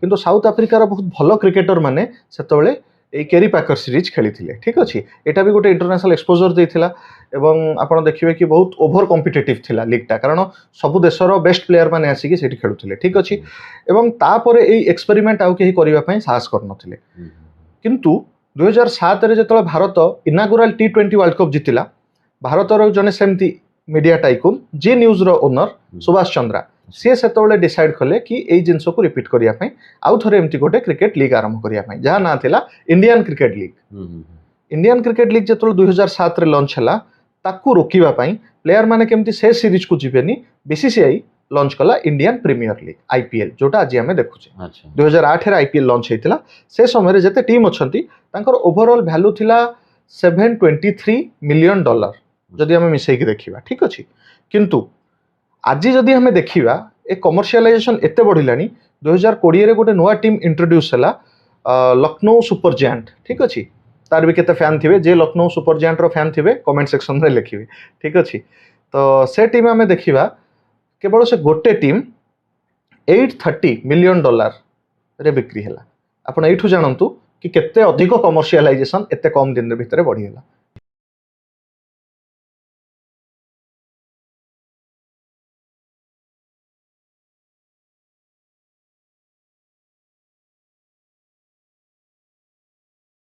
किंतु साउथ अफ्रिकार बहुत भल क्रिकेटर माने सेतबेले এই কেরি পাকর সিরিজ খেলিଥିଲେ ঠিক ଅଛି এটা ବି ଗୋଟେ ଇଣ୍ଟରନ୍ୟାସନାଲ ଏକ୍ସପୋଜର ଦେଇଥିଲା ଏବଂ ଆପଣ ଦେଖିବେ କି ବହୁତ ଓଭର କମ୍ପିଟେଟିଭ ଥିଲା ଲିଗ୍ଟା କାରଣ ସବୁ ଦେଶର ବେଷ୍ଟ ପ୍ଲେୟାର ମାନେ ଆସିକି ସେଠି ଖେଳୁଥିଲେ ଠିକ ଅଛି ଏବଂ ତାପରେ ଏଇ ଏକ୍ସପେରିମେଣ୍ଟ ଆଉ କେହି କରିବା ପାଇଁ ସାହସ କରୁନଥିଲେ କିନ୍ତୁ 2007 ରେ ଯେତେବେଳେ ଭାରତ ଇନାଗୁରାଲ T20 ୱାର୍ଲଡ କପ୍ ଜିତିଲା ଭାରତର ଜଣେ ସେମିତି ମିଡିଆ ଟାଇକୁନ ଜି ନ୍ୟୁଜ ର ଓନର ସୁଭାଷ ଚନ୍ଦ୍ରା सी सेतबेले डिसाइड कले कि एई जिंस को रिपीट करिया पई आउ थरे एमती गोटे क्रिकेट लीग आरंभ करिया पई जहा ना थिला Indian cricket league Indian cricket league जेतबेले 2007 रे लॉन्च हला ताकू रोकिबा पई प्लेयर माने केमती से सीरीज को जिबेनी बीसीसीआई लॉन्च कला इंडियन प्रीमियर लीग आईपीएल जोटा आज हमें देखुचे 2008 रे आईपीएल लॉन्च हेतिला से समय रे जते टीम अछंती तांकर ओवरऑल वैल्यू थिला $723 मिलियन जदि हमें मिसई के देखिबा ठीक अछि किंतु आज जदि हमें देखा ए कमर्शियलाइजेशन एते बढ़िलानी 2020 रे गोटे नुआ टीम इंट्रोड्यूस हला लखनऊ सुपर जायंट ठीक अछि तार भी केते फैन थिबे जे लखनऊ सुपर जायंट रो फैन थिबे कमेंट सेक्शन रे लिखिबे ठीक अछि तो से टीम हमें देखिबा केवल से गोटे टीम $830 मिलियन रे बिक्री हला आपण एठू जानंतु कि केते अधिक कमर्शियलाइजेशन एते कम दिन रे भितरे बढ़िला